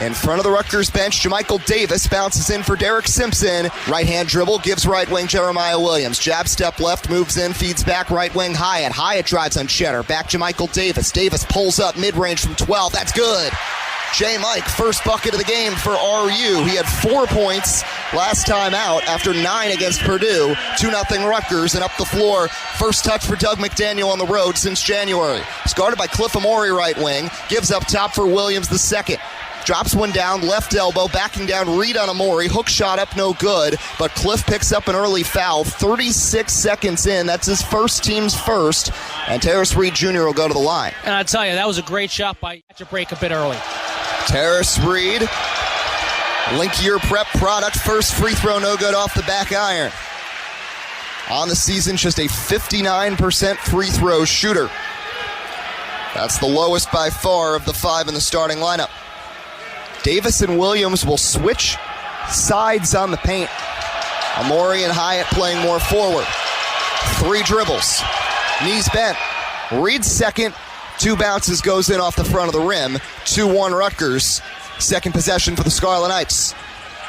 In front of the Rutgers bench, Jamichael Davis bounces in for Derek Simpson. Right-hand dribble, gives right wing Jeremiah Williams. Jab step left, moves in, feeds back right wing Hyatt. Hyatt drives on Cheddar. Back Jamichael Davis. Davis pulls up mid-range from 12. That's good. J. Mike, first bucket of the game for RU. He had 4 points last time out after 9 against Purdue. 2-0 Rutgers, and up the floor. First touch for Doug McDaniel on the road since January. He's guarded by Cliff Amori right wing. Gives up top for Williams the second. Drops one down, left elbow, backing down, Reed on Amori. Hook shot up, no good. But Cliff picks up an early foul. 36 seconds in. That's his team's first. And Terrace Reed Jr. will go to the line. And I tell you, that was a great shot by to break a bit early. Terrace Reed, Linkier Prep product. First free throw, no good off the back iron. On the season, just a 59% free throw shooter. That's the lowest by far of the 5 in the starting lineup. Davis and Williams will switch sides on the paint. Amori and Hyatt playing more forward. 3 dribbles. Knees bent. Reed's second. 2 bounces, goes in off the front of the rim. 2-1 Rutgers. Second possession for the Scarlet Knights.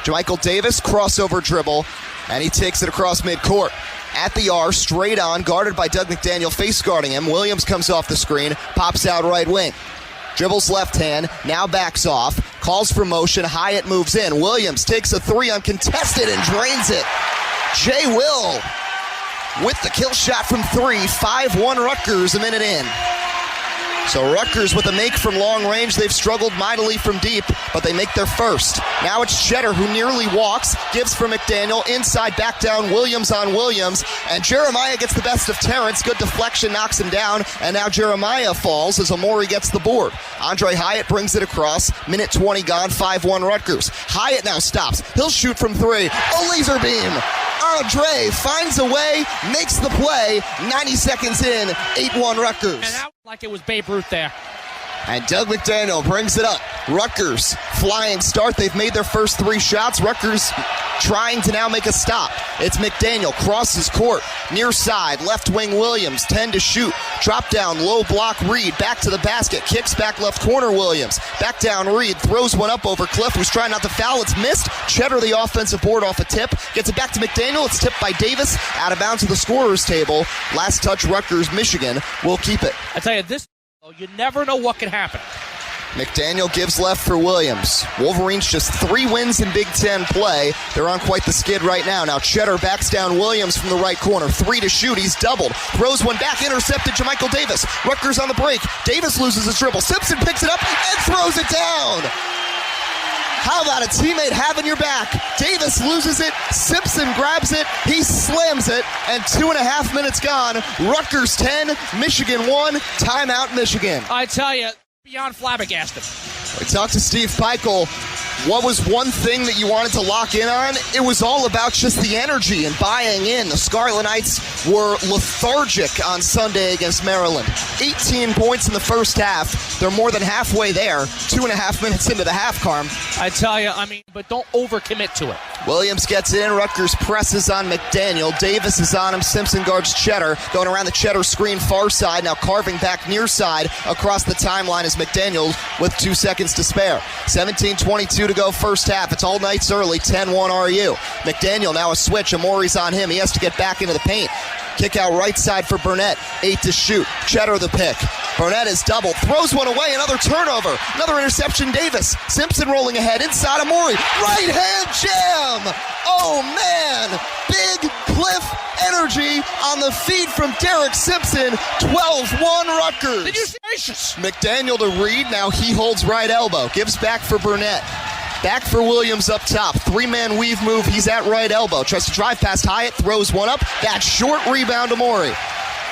Jamichael Davis, crossover dribble, and he takes it across midcourt. At the R, straight on, guarded by Doug McDaniel, face guarding him. Williams comes off the screen, pops out right wing. Dribbles left hand, now backs off, calls for motion, Hyatt moves in. Williams takes a 3 uncontested and drains it. Jay Will with the kill shot from 3, 5-1 Rutgers a minute in. So Rutgers with a make from long range. They've struggled mightily from deep, but they make their first. Now it's Cheddar who nearly walks, gives for McDaniel, inside back down, Williams on Williams, and Jeremiah gets the best of Terrence. Good deflection, knocks him down, and now Jeremiah falls as Amori gets the board. Andre Hyatt brings it across, minute 20 gone, 5-1 Rutgers. Hyatt now stops, he'll shoot from 3, a laser beam. Andre finds a way, makes the play, 90 seconds in, 8-1 Rutgers. And that was like it was Babe Ruth there. And Doug McDaniel brings it up. Rutgers flying start. They've made their first 3 shots. Rutgers trying to now make a stop. It's McDaniel, crosses court, near side, left wing Williams, 10 to shoot. Drop down, low block Reed, back to the basket, kicks back left corner Williams. Back down Reed, throws one up over Cliff, who's trying not to foul. It's missed. Cheddar the offensive board off a tip. Gets it back to McDaniel. It's tipped by Davis. Out of bounds to the scorer's table. Last touch Rutgers, Michigan will keep it. I tell you, you never know what can happen. McDaniel gives left for Williams. Wolverines just 3 wins in Big Ten play. They're on quite the skid right now. Now Cheddar backs down Williams from the right corner. 3 to shoot. He's doubled. Throws one back. Intercepted Jamichael Davis. Rutgers on the break. Davis loses his dribble. Simpson picks it up and throws it down. How about a teammate having your back? Davis loses it. Simpson grabs it. He slams it. And 2.5 minutes gone. Rutgers 10, Michigan 1. Timeout, Michigan. I tell you, beyond flabbergasted. We talked to Steve Peichel. What was one thing that you wanted to lock in on? It was all about just the energy and buying in. The Scarlet Knights were lethargic on Sunday against Maryland. 18 points in the first half. They're more than halfway there. 2.5 minutes into the half, Carm. I tell you, but don't overcommit to it. Williams gets it in. Rutgers presses on McDaniel. Davis is on him. Simpson guards Cheddar. Going around the Cheddar screen far side. Now carving back near side across the timeline is McDaniel with 2 seconds to spare. 17:22 to go first half. It's all Knights early. 10-1 RU. McDaniel now a switch. Amori's on him. He has to get back into the paint. Kick out right side for Burnett. 8 to shoot. Cheddar the pick. Burnett is doubled. Throws one away. Another turnover. Another interception. Davis. Simpson rolling ahead. Inside Amori. Right hand jam. Oh, man. Big Cliff energy on the feed from Derek Simpson. 12-1 Rutgers. Did you gracious? McDaniel to Reed. Now he holds right elbow. Gives back for Burnett. Back for Williams up top. 3-man weave move. He's at right elbow. Tries to drive past Hyatt. Throws one up. That short rebound to Amori.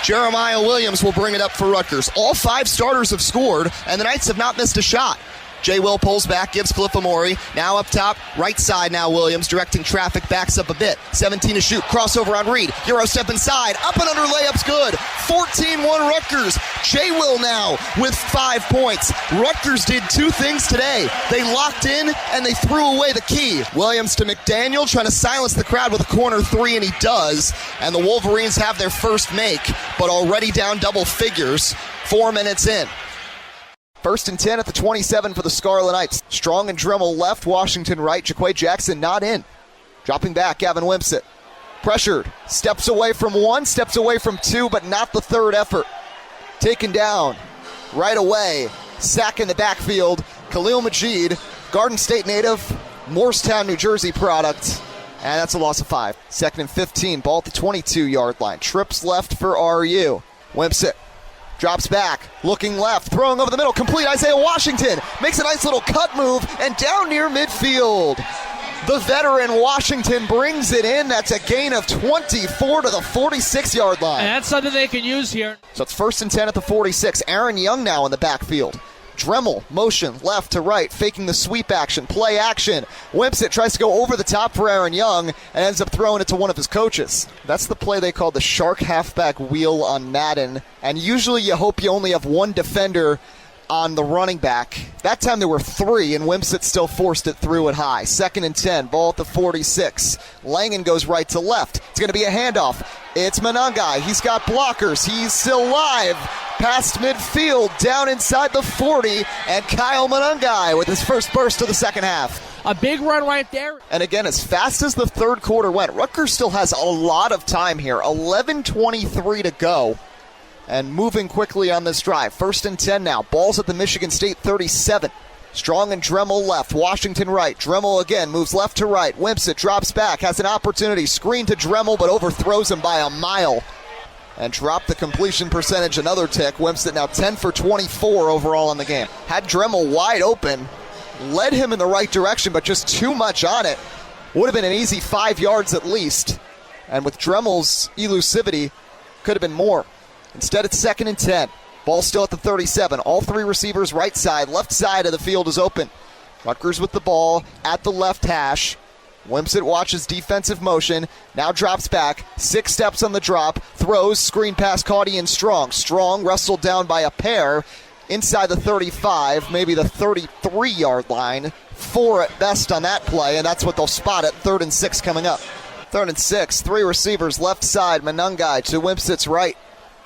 Jeremiah Williams will bring it up for Rutgers. All 5 starters have scored, and the Knights have not missed a shot. Jay Will pulls back, gives Cliff Amori. Now up top, right side now Williams, directing traffic, backs up a bit. 17 to shoot, crossover on Reed. Euro step inside, up and under layup's good. 14-1 Rutgers. Jay Will now with 5 points. Rutgers did 2 things today. They locked in and they threw away the key. Williams to McDaniel, trying to silence the crowd with a corner 3, and he does. And the Wolverines have their first make, but already down double figures. 4 minutes in. First and 10 at the 27 for the Scarlet Knights. Strong and Dremel left, Washington right. Jaquay Jackson not in. Dropping back, Gavin Wimsett. Pressured. Steps away from one, steps away from two, but not the third effort. Taken down right away. Sack in the backfield. Khalil Majid, Garden State native, Morristown, New Jersey product. And that's a loss of 5. Second and 15, ball at the 22-yard line. Trips left for RU. Wimsett drops back, looking left, throwing over the middle, complete. Isaiah Washington makes a nice little cut move, and down near midfield. The veteran Washington brings it in. That's a gain of 24 to the 46-yard line. And that's something they can use here. So it's first and 10 at the 46. Aaron Young now in the backfield. Dremel, motion, left to right, faking the sweep action, play action. Wimsett tries to go over the top for Aaron Young and ends up throwing it to one of his coaches. That's the play they call the shark halfback wheel on Madden. And usually you hope you only have one defender on the running back. That time there were 3, and Wimsett still forced it through it high. Second and 10, ball at the 46. Langan goes right to left. It's going to be a handoff. It's Manungai. He's got blockers. He's still live. Past midfield, down inside the 40, and Kyle Manungai with his first burst of the second half. A big run right there. And again, as fast as the third quarter went, Rutgers still has a lot of time here. 11:23 to go. And moving quickly on this drive. First and 10 now. Ball's at the Michigan State 37. Strong and Dremel left. Washington right. Dremel again moves left to right. Wimsett drops back. Has an opportunity. Screen to Dremel, but overthrows him by a mile. And dropped the completion percentage another tick. Wimsett now 10 for 24 overall in the game. Had Dremel wide open. Led him in the right direction, but just too much on it. Would have been an easy 5 yards at least. And with Dremel's elusivity, could have been more. Instead, it's second and 10. Ball still at the 37. All 3 receivers right side. Left side of the field is open. Rutgers with the ball at the left hash. Wimsett watches defensive motion. Now drops back. 6 steps on the drop. Throws. Screen pass caught Ian Strong. Strong wrestled down by a pair. Inside the 35, maybe the 33-yard line. 4 at best on that play, and that's what they'll spot at 3rd and 6 coming up. 3rd and 6. 3 receivers left side. Manungai to Wimsett's right.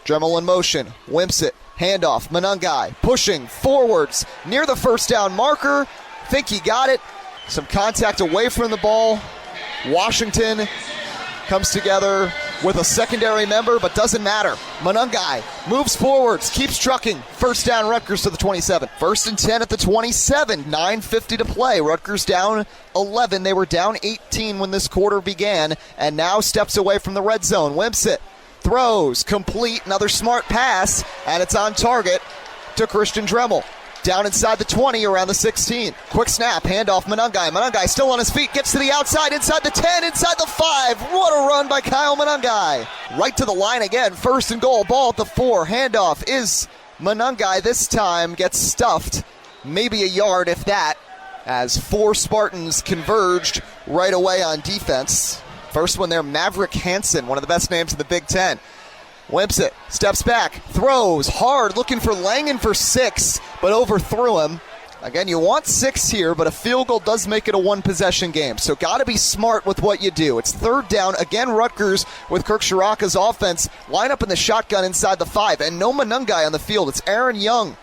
Dremel in motion. Wimsett. Handoff. Manungai pushing forwards near the first down marker. Think he got it. Some contact away from the ball. Washington comes together with a secondary member, but doesn't matter. Manungai moves forwards, keeps trucking. First down, Rutgers to the 27. First and 10 at the 27. 9:50 to play. Rutgers down 11. They were down 18 when this quarter began, and now steps away from the red zone. Wimsett throws, complete, another smart pass, and it's on target to Christian Dremel. Down inside the 20, around the 16. Quick snap, handoff Manungai. Manungai still on his feet, gets to the outside, inside the 10, inside the 5. What a run by Kyle Manungai. Right to the line again, first and goal, ball at the 4. Handoff is Manungai. This time gets stuffed, maybe a yard if that, as 4 Spartans converged right away on defense. First one there, Maverick Hansen, one of the best names in the Big Ten. Wimsett steps back, throws hard, looking for Langan for 6, but overthrew him. Again, you want 6 here, but a field goal does make it a 1-possession game, so got to be smart with what you do. It's 3rd down. Again, Rutgers with Kirk Shiraka's offense line up in the shotgun inside the 5, and no Manungai on the field. It's Aaron Young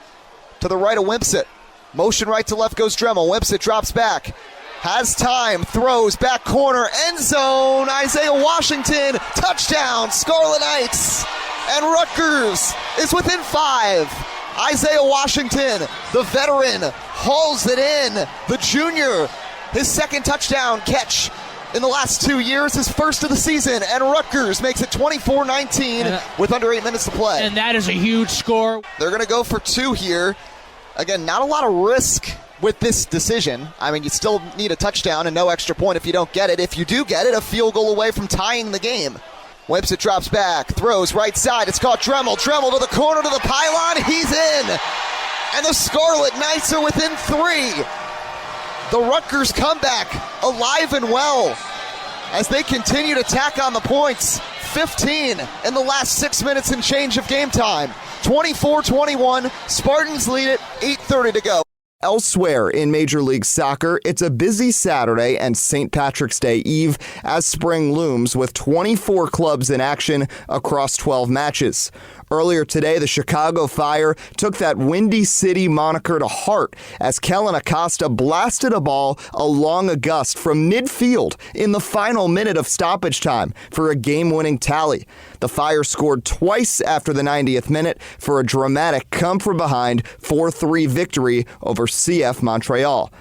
to the right of Wimsett. Motion right to left goes Dremel. Wimsett drops back. Has time, throws, back corner, end zone. Isaiah Washington, touchdown, Scarlet Knights. And Rutgers is within 5. Isaiah Washington, the veteran, hauls it in. The junior, his 2nd touchdown catch in the last 2 years, his first of the season. And Rutgers makes it 24-19 with under 8 minutes to play. And that is a huge score. They're going to go for 2 here. Again, not a lot of risk with this decision. I mean, you still need a touchdown and no extra point if you don't get it. If you do get it, a field goal away from tying the game. Wimsett drops back, throws right side. It's caught Dremel. Dremel to the corner, to the pylon. He's in. And the Scarlet Knights are within 3. The Rutgers comeback alive and well as they continue to tack on the points. 15 in the last 6 minutes and change of game time. 24-21. Spartans lead it. 8:30 to go. Elsewhere in Major League Soccer, it's a busy Saturday and St. Patrick's Day Eve as spring looms with 24 clubs in action across 12 matches. Earlier today, the Chicago Fire took that Windy City moniker to heart as Kellen Acosta blasted a ball along a gust from midfield in the final minute of stoppage time for a game-winning tally. The Fire scored twice after the 90th minute for a dramatic come-from-behind 4-3 victory over CF Montreal.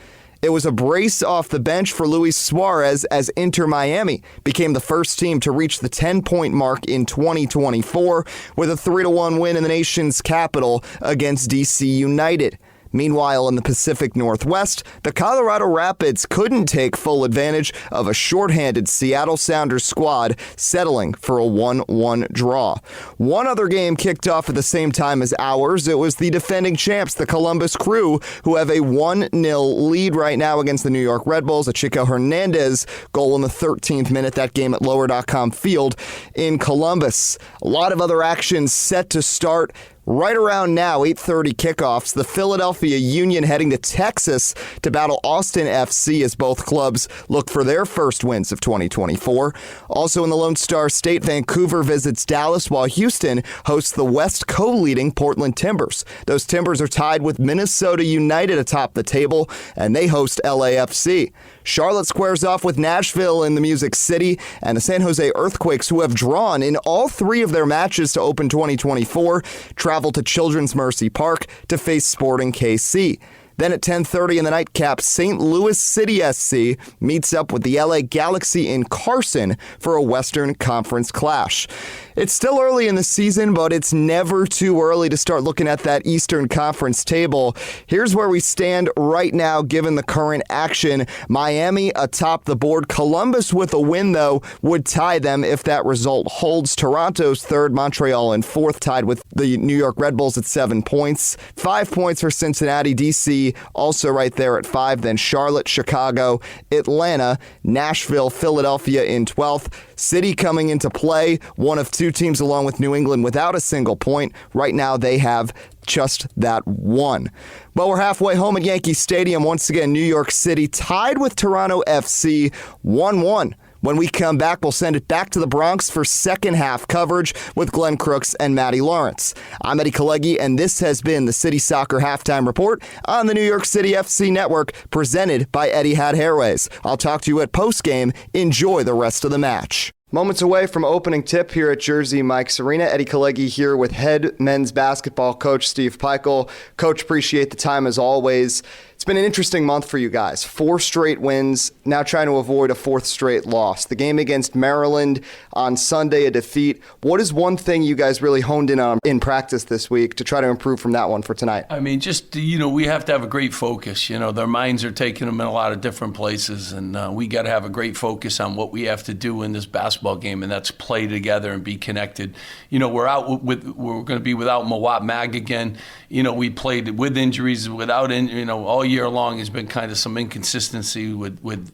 It was a brace off the bench for Luis Suarez as Inter Miami became the first team to reach the 10-point mark in 2024 with a 3-1 win in the nation's capital against DC United. Meanwhile, in the Pacific Northwest, the Colorado Rapids couldn't take full advantage of a shorthanded Seattle Sounders squad settling for a 1-1 draw. One other game kicked off at the same time as ours. It was the defending champs, the Columbus Crew, who have a 1-0 lead right now against the New York Red Bulls. A Chico Hernandez goal in the 13th minute, that game at Lower.com Field in Columbus. A lot of other action set to start right around now, 8:30 kickoffs. The Philadelphia Union heading to Texas to battle Austin FC as both clubs look for their first wins of 2024. Also in the Lone Star State, Vancouver visits Dallas while Houston hosts the West co-leading Portland Timbers. Those Timbers are tied with Minnesota United atop the table, and they host LAFC. Charlotte squares off with Nashville in the Music City, and the San Jose Earthquakes, who have drawn in all three of their matches to open 2024, travel to Children's Mercy Park to face Sporting KC. Then at 10:30 in the nightcap, St. Louis City SC meets up with the LA Galaxy in Carson for a Western Conference clash. It's still early in the season, but it's never too early to start looking at that Eastern Conference table. Here's where we stand right now, given the current action. Miami atop the board. Columbus with a win, though, would tie them if that result holds. Toronto's third, Montreal in fourth, tied with the New York Red Bulls at 7 points. 5 points for Cincinnati. DC also right there at 5. Then Charlotte, Chicago, Atlanta, Nashville, Philadelphia in 12th. City coming into play, one of two teams along with New England without a single point. Right now they have just that one. But we're halfway home at Yankee Stadium. Once again, New York City tied with Toronto FC 1-1. When we come back, we'll send it back to the Bronx for second half coverage with Glenn Crooks and Matty Lawrence. I'm Eddie Kalegi, and this has been the City Soccer Halftime Report on the New York City FC Network, presented by Etihad Airways. I'll talk to you at Postgame. Enjoy the rest of the match. Moments away from opening tip here at Jersey Mike's Arena. Eddie Kalegi here with head men's basketball coach Steve Peichel. Coach, appreciate the time as always. It's been an interesting month for you guys. 4 straight wins, now trying to avoid a 4th straight loss. The game against Maryland on Sunday, a defeat. What is one thing you guys really honed in on in practice this week to try to improve from that one for tonight? I mean, just, we have to have a great focus. Their minds are taking them in a lot of different places, and we got to have a great focus on what we have to do in this basketball game, and that's play together and be connected. We're going to be without Mawat Mag again. We played with injuries, without, all year long has been kind of some inconsistency with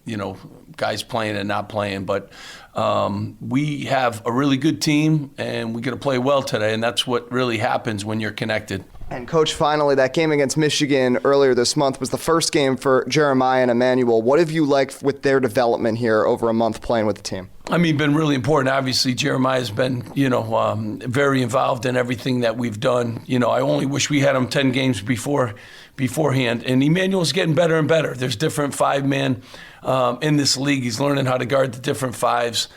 guys playing and not playing. But we have a really good team, and we're going to play well today, and that's what really happens when you're connected. And Coach, finally, that game against Michigan earlier this month was the first game for Jeremiah and Emmanuel. What have you liked with their development here over a month playing with the team? I mean, been really important. Obviously, Jeremiah's been, very involved in everything that we've done. I only wish we had him 10 games beforehand. And Emmanuel's getting better and better. There's different 5-man in this league. He's learning how to guard the different 5s.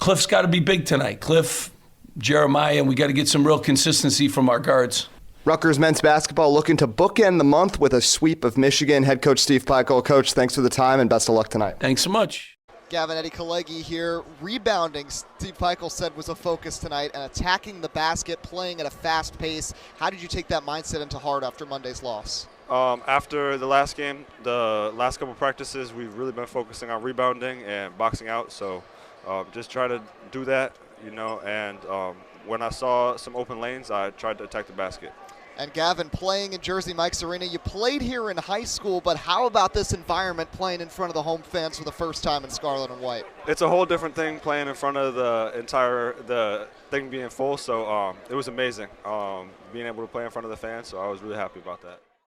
Cliff's got to be big tonight. Cliff, Jeremiah, and we got to get some real consistency from our guards. Rutgers men's basketball looking to bookend the month with a sweep of Michigan. Head coach Steve Peichel. Coach, thanks for the time and best of luck tonight. Thanks so much. Gavin, Eddie Kalegi here. Rebounding, Steve Peichel said, was a focus tonight, and attacking the basket, playing at a fast pace. How did you take that mindset into heart after Monday's loss? After the last game, the last couple practices, we've really been focusing on rebounding and boxing out. So just try to do that, and when I saw some open lanes, I tried to attack the basket. And Gavin, playing in Jersey Mike's Arena, you played here in high school, but how about this environment, playing in front of the home fans for the first time in scarlet and white? It's a whole different thing playing in front of the thing being full, so it was amazing being able to play in front of the fans, so I was really happy about that.